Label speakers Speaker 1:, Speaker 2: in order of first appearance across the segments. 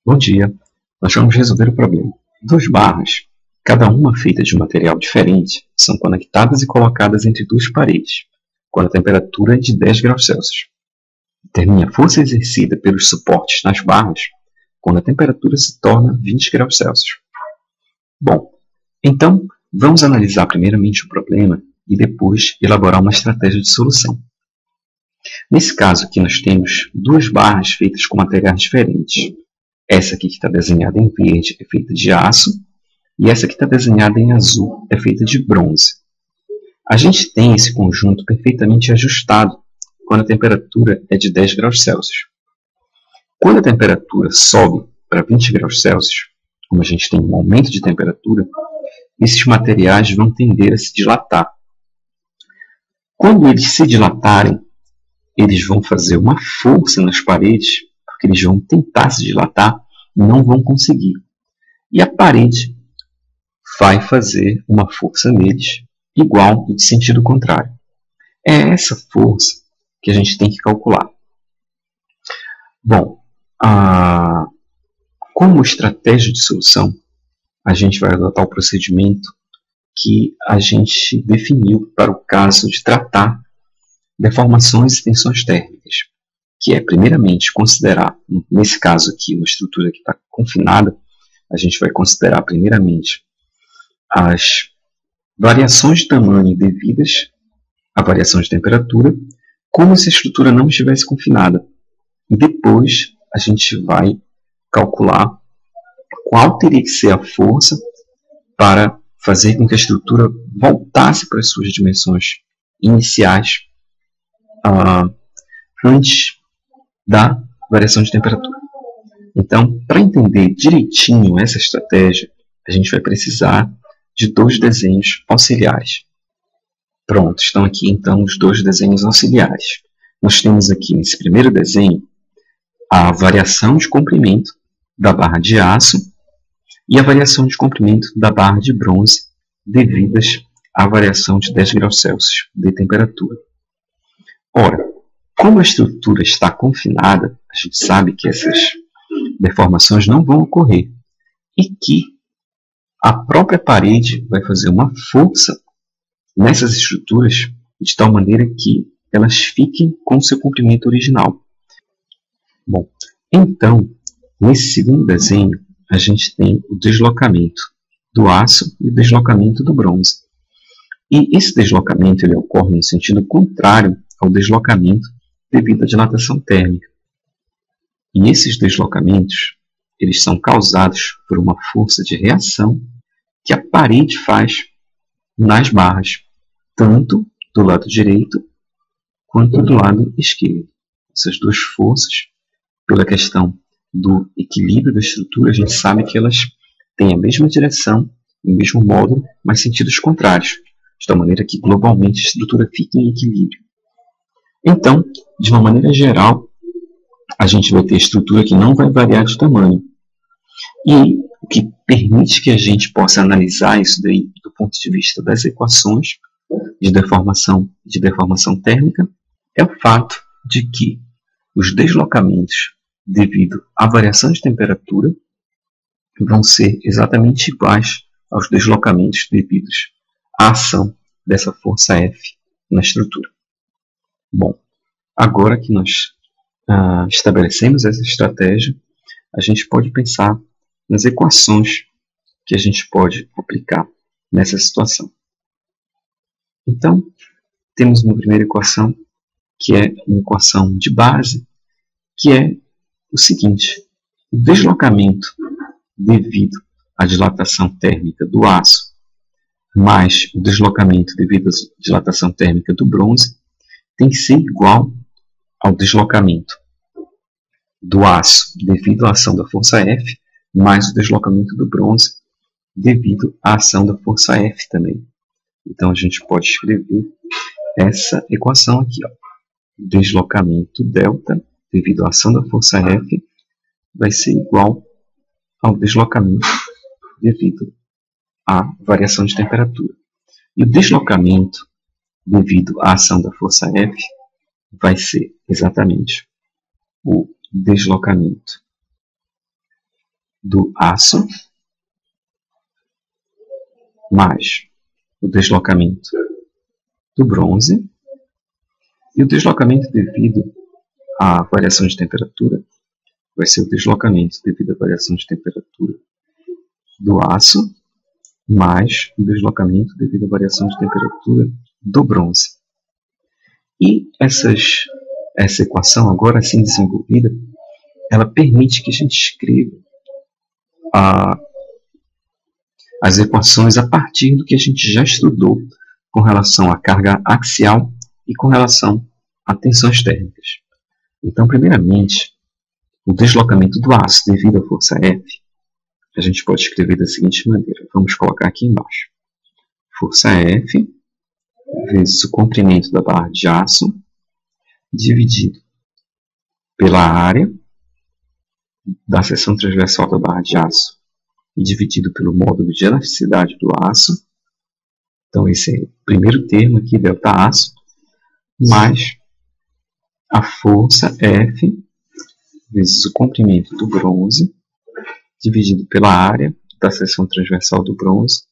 Speaker 1: Bom dia, nós vamos resolver o problema. Duas barras, cada uma feita de um material diferente, são conectadas e colocadas entre duas paredes, quando a temperatura é de 10 graus Celsius. Determine a força exercida pelos suportes nas barras, quando a temperatura se torna 20 graus Celsius. Bom, então vamos analisar primeiramente o problema e depois elaborar uma estratégia de solução. Nesse caso aqui nós temos duas barras feitas com materiais diferentes. Essa aqui que está desenhada em verde é feita de aço e essa que está desenhada em azul é feita de bronze. A gente tem esse conjunto perfeitamente ajustado quando a temperatura é de 10 graus Celsius. Quando a temperatura sobe para 20 graus Celsius, como a gente tem um aumento de temperatura, esses materiais vão tender a se dilatar. Quando eles se dilatarem, eles vão fazer uma força nas paredes, porque eles vão tentar se dilatar e não vão conseguir. E a parede vai fazer uma força neles igual e de sentido contrário. É essa força que a gente tem que calcular. Bom, como estratégia de solução, a gente vai adotar o procedimento que a gente definiu para o caso de tratar deformações e tensões térmicas, que é, primeiramente, considerar, nesse caso aqui, uma estrutura que está confinada, a gente vai considerar, primeiramente, as variações de tamanho devidas à variação de temperatura, como se a estrutura não estivesse confinada. E depois, a gente vai calcular qual teria que ser a força para fazer com que a estrutura voltasse para as suas dimensões iniciais antes da variação de temperatura. Então, para entender direitinho essa estratégia, a gente vai precisar de dois desenhos auxiliares. Pronto, estão aqui então os dois desenhos auxiliares. Nós temos aqui nesse primeiro desenho a variação de comprimento da barra de aço e a variação de comprimento da barra de bronze devidas à variação de 10 graus Celsius de temperatura. Ora, como a estrutura está confinada, a gente sabe que essas deformações não vão ocorrer e que a própria parede vai fazer uma força nessas estruturas de tal maneira que elas fiquem com o seu comprimento original. Bom, então, nesse segundo desenho, a gente tem o deslocamento do aço e o deslocamento do bronze. E esse deslocamento ele ocorre no sentido contrário ao deslocamento devido à dilatação térmica. E esses deslocamentos eles são causados por uma força de reação que a parede faz nas barras, tanto do lado direito quanto do lado esquerdo. Essas duas forças, pela questão do equilíbrio da estrutura, a gente sabe que elas têm a mesma direção, o mesmo módulo, mas sentidos contrários, de tal maneira que globalmente a estrutura fica em equilíbrio. Então, de uma maneira geral, a gente vai ter estrutura que não vai variar de tamanho. E o que permite que a gente possa analisar isso daí do ponto de vista das equações de deformação térmica é o fato de que os deslocamentos devido à variação de temperatura vão ser exatamente iguais aos deslocamentos devidos à ação dessa força F na estrutura. Bom, agora que nós estabelecemos essa estratégia, a gente pode pensar nas equações que a gente pode aplicar nessa situação. Então, temos uma primeira equação, que é uma equação de base, que é o seguinte: o deslocamento devido à dilatação térmica do aço mais o deslocamento devido à dilatação térmica do bronze tem que ser igual ao deslocamento do aço devido à ação da força F mais o deslocamento do bronze devido à ação da força F também. Então a gente pode escrever essa equação aqui, ó. Deslocamento delta devido à ação da força F vai ser igual ao deslocamento devido à variação de temperatura. E o deslocamento devido à ação da força F vai ser exatamente o deslocamento do aço mais o deslocamento do bronze, e o deslocamento devido à variação de temperatura vai ser o deslocamento devido à variação de temperatura do aço mais o deslocamento devido à variação de temperatura do bronze. E essa equação, agora assim desenvolvida, ela permite que a gente escreva as equações a partir do que a gente já estudou com relação à carga axial e com relação a tensões térmicas. Então, primeiramente, o deslocamento do aço devido à força F, a gente pode escrever da seguinte maneira. Vamos colocar aqui embaixo. Força F vezes o comprimento da barra de aço dividido pela área da seção transversal da barra de aço e dividido pelo módulo de elasticidade do aço. Então, esse é o primeiro termo aqui, delta aço, mais a força F vezes o comprimento do bronze, dividido pela área da seção transversal do bronze,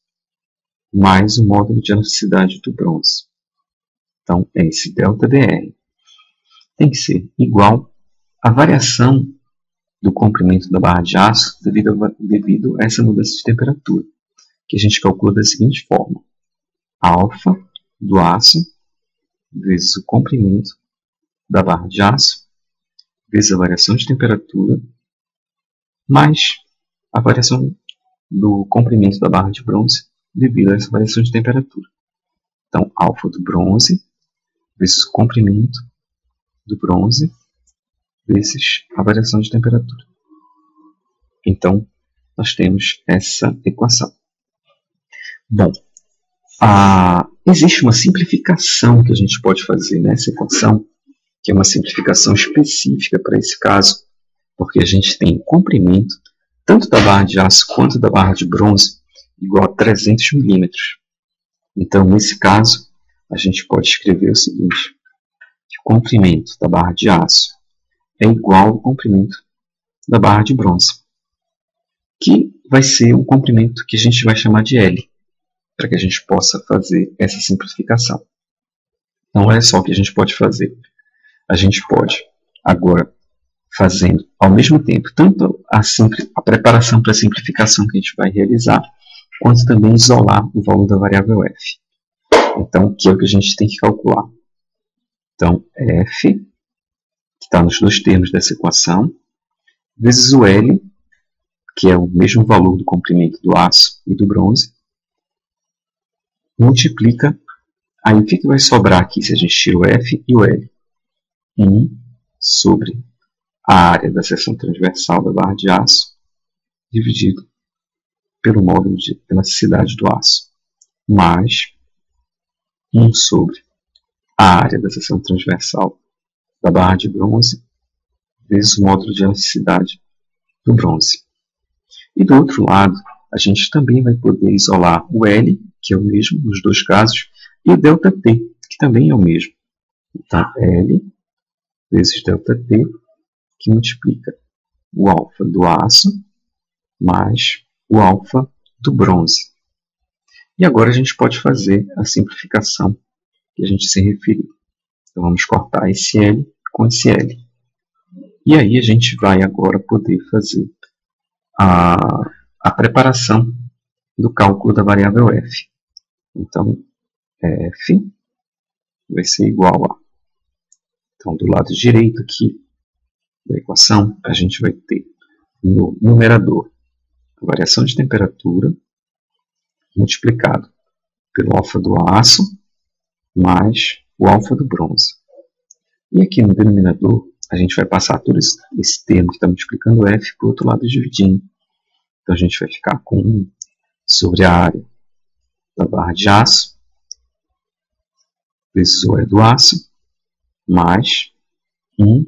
Speaker 1: mais o módulo de elasticidade do bronze. Então, esse ΔDR tem que ser igual à variação do comprimento da barra de aço devido a essa mudança de temperatura, que a gente calcula da seguinte forma. Alfa do aço vezes o comprimento da barra de aço vezes a variação de temperatura mais a variação do comprimento da barra de bronze devido a essa variação de temperatura. Então, alfa do bronze vezes o comprimento do bronze vezes a variação de temperatura. Então, nós temos essa equação. Bom, existe uma simplificação que a gente pode fazer nessa equação, que é uma simplificação específica para esse caso, porque a gente tem o comprimento tanto da barra de aço quanto da barra de bronze igual a 300 milímetros. Então, nesse caso, a gente pode escrever o seguinte, que o comprimento da barra de aço é igual ao comprimento da barra de bronze, que vai ser um comprimento que a gente vai chamar de L, para que a gente possa fazer essa simplificação. Então, olha só o que a gente pode fazer. A gente pode, agora, fazendo ao mesmo tempo, tanto a preparação para a simplificação que a gente vai realizar, quanto também isolar o valor da variável f. Então, que é o que a gente tem que calcular. Então, f, que está nos dois termos dessa equação, vezes o L, que é o mesmo valor do comprimento do aço e do bronze, multiplica, aí o que vai sobrar aqui se a gente tira o F e o L? 1 sobre a área da seção transversal da barra de aço, dividido pelo módulo de elasticidade do aço, mais 1 sobre a área da seção transversal da barra de bronze, vezes o módulo de elasticidade do bronze. E do outro lado, a gente também vai poder isolar o L, que é o mesmo nos dois casos, e o ΔT, que também é o mesmo. Então, L vezes ΔT, que multiplica o alfa do aço mais o alfa do bronze. E agora a gente pode fazer a simplificação que a gente se referiu. Então, vamos cortar esse L com esse L. E aí a gente vai agora poder fazer a preparação do cálculo da variável f. Então, f vai ser igual a... Então, do lado direito aqui da equação, a gente vai ter no numerador a variação de temperatura multiplicado pelo alfa do aço mais o alfa do bronze. E aqui no denominador, a gente vai passar todo esse termo que está multiplicando f para o outro lado dividindo. Então, a gente vai ficar com 1 sobre a área da barra de aço vezes o E do aço mais 1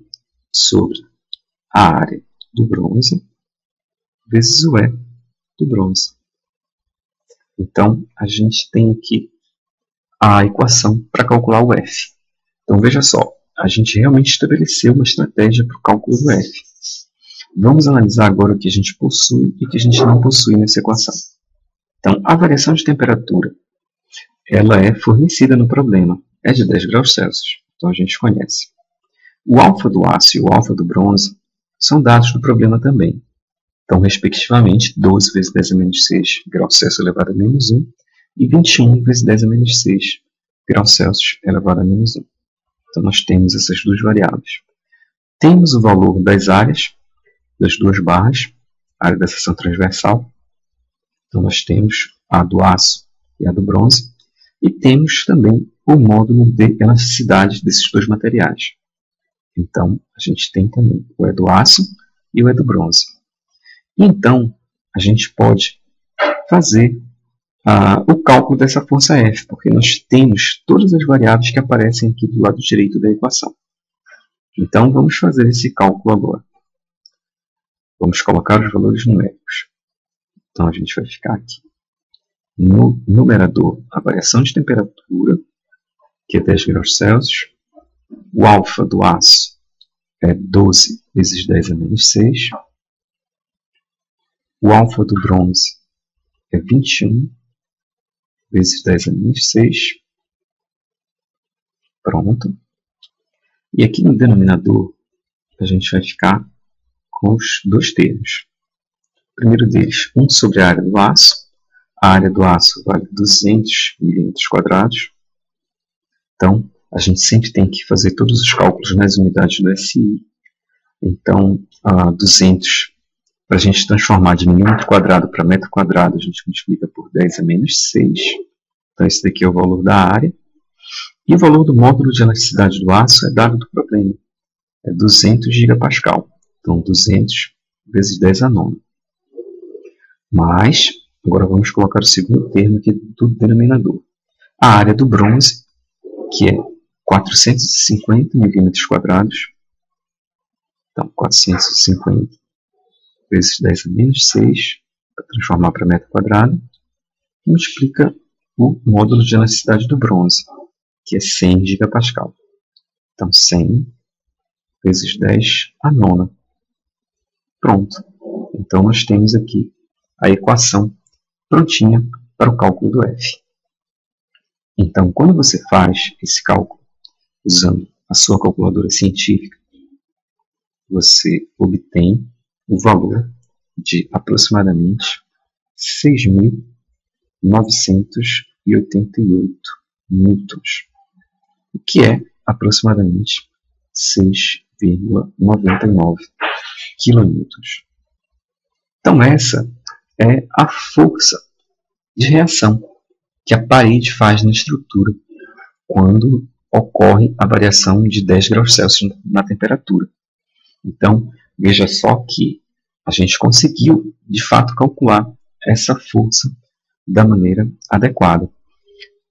Speaker 1: sobre a área do bronze vezes o E do bronze. Então, a gente tem aqui a equação para calcular o F. Então, veja só, a gente realmente estabeleceu uma estratégia para o cálculo do F. Vamos analisar agora o que a gente possui e o que a gente não possui nessa equação. Então, a variação de temperatura, ela é fornecida no problema, é de 10 graus Celsius, então a gente conhece. O alfa do aço e o alfa do bronze são dados do problema também. Então, respectivamente, 12 vezes 10 a menos 6 graus Celsius elevado a menos 1 e 21 vezes 10 a menos 6 graus Celsius elevado a menos 1. Então, nós temos essas duas variáveis. Temos o valor das áreas das duas barras, a área da seção transversal. Então, nós temos a do aço e a do bronze. E temos também o módulo de elasticidade desses dois materiais. Então, a gente tem também o E do aço e o E do bronze. Então, a gente pode fazer o cálculo dessa força F, porque nós temos todas as variáveis que aparecem aqui do lado direito da equação. Então, vamos fazer esse cálculo agora. Vamos colocar os valores numéricos. Então, a gente vai ficar aqui. No numerador, a variação de temperatura, que é 10 graus Celsius. O alfa do aço é 12 vezes 10 a menos 6. O alfa do bronze é 21 vezes 10 a menos 6. Pronto. E aqui no denominador, a gente vai ficar com os dois termos. O primeiro deles, 1 sobre a área do aço. A área do aço vale 200 mm². Então, a gente sempre tem que fazer todos os cálculos nas unidades do SI. Então, 200, para a gente transformar de milímetro quadrado para metro quadrado, a gente multiplica por 10 a menos 6. Então, esse daqui é o valor da área. E o valor do módulo de elasticidade do aço é dado do problema. É 200 gigapascal. Então, 200 vezes 10 a nona. Mas, agora vamos colocar o segundo termo aqui do denominador. A área do bronze, que é 450 mm². Então, 450 vezes 10 a menos 6, para transformar para metro quadrado, multiplica o módulo de elasticidade do bronze, que é 100 gigapascal. Então, 100 vezes 10 a nona. Pronto. Então, nós temos aqui a equação prontinha para o cálculo do F. Então, quando você faz esse cálculo usando a sua calculadora científica, você obtém o valor de aproximadamente 6.988 newtons, o que é aproximadamente 6,99 kilonewtons. Então, essa é a força de reação que a parede faz na estrutura quando ocorre a variação de 10 graus Celsius na temperatura. Então, veja só que a gente conseguiu, de fato, calcular essa força da maneira adequada.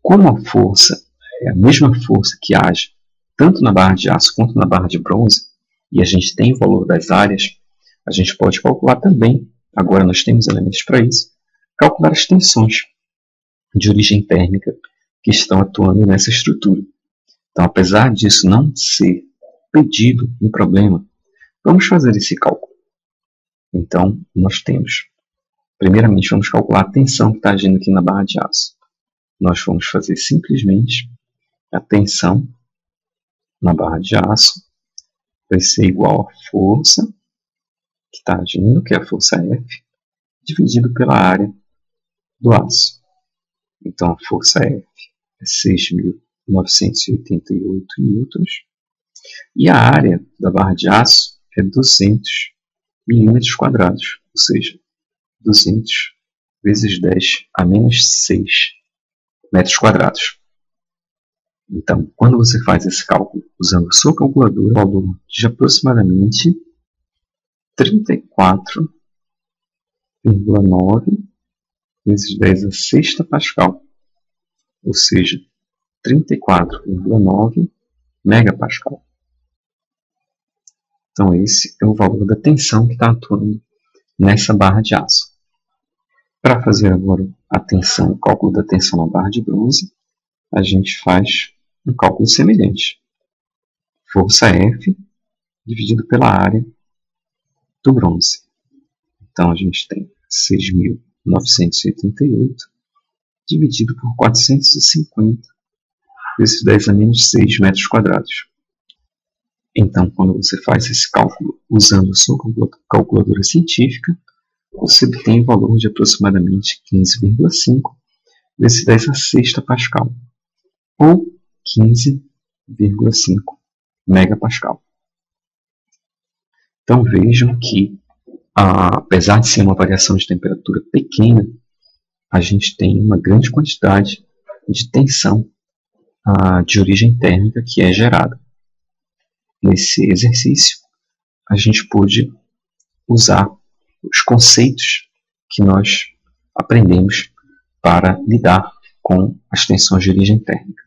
Speaker 1: Como a força é a mesma força que age tanto na barra de aço quanto na barra de bronze, e a gente tem o valor das áreas, a gente pode calcular também, agora nós temos elementos para isso, calcular as tensões de origem térmica que estão atuando nessa estrutura. Então, apesar disso não ser pedido no problema, vamos fazer esse cálculo. Então, nós temos, primeiramente, vamos calcular a tensão que está agindo aqui na barra de aço. Nós vamos fazer simplesmente a tensão na barra de aço vai ser igual à força que está agindo, que é a força F, dividido pela área do aço. Então, a força F é 6.988 newtons e a área da barra de aço é 200 mm², ou seja, 200 vezes 10 a menos 6 metros quadrados. Então, quando você faz esse cálculo usando a sua calculadora, o valor de aproximadamente 34,9 vezes 10 a sexta pascal, ou seja, 34,9 megapascal. Então, esse é o valor da tensão que está atuando nessa barra de aço. Para fazer agora a tensão, o cálculo da tensão na barra de bronze, a gente faz um cálculo semelhante. Força F dividido pela área do bronze. Então, a gente tem 6.988 dividido por 450 vezes 10 a menos 6 metros quadrados. Então, quando você faz esse cálculo usando a sua calculadora científica, você obtém o valor de aproximadamente 15,5 vezes 10 a sexta pascal, ou 15,5 megapascal. Então vejam que, apesar de ser uma variação de temperatura pequena, a gente tem uma grande quantidade de tensão de origem térmica que é gerada. Nesse exercício, a gente pôde usar os conceitos que nós aprendemos para lidar com as tensões de origem térmica.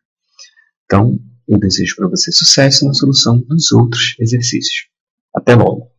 Speaker 1: Então, eu desejo para você sucesso na solução dos outros exercícios. Até logo!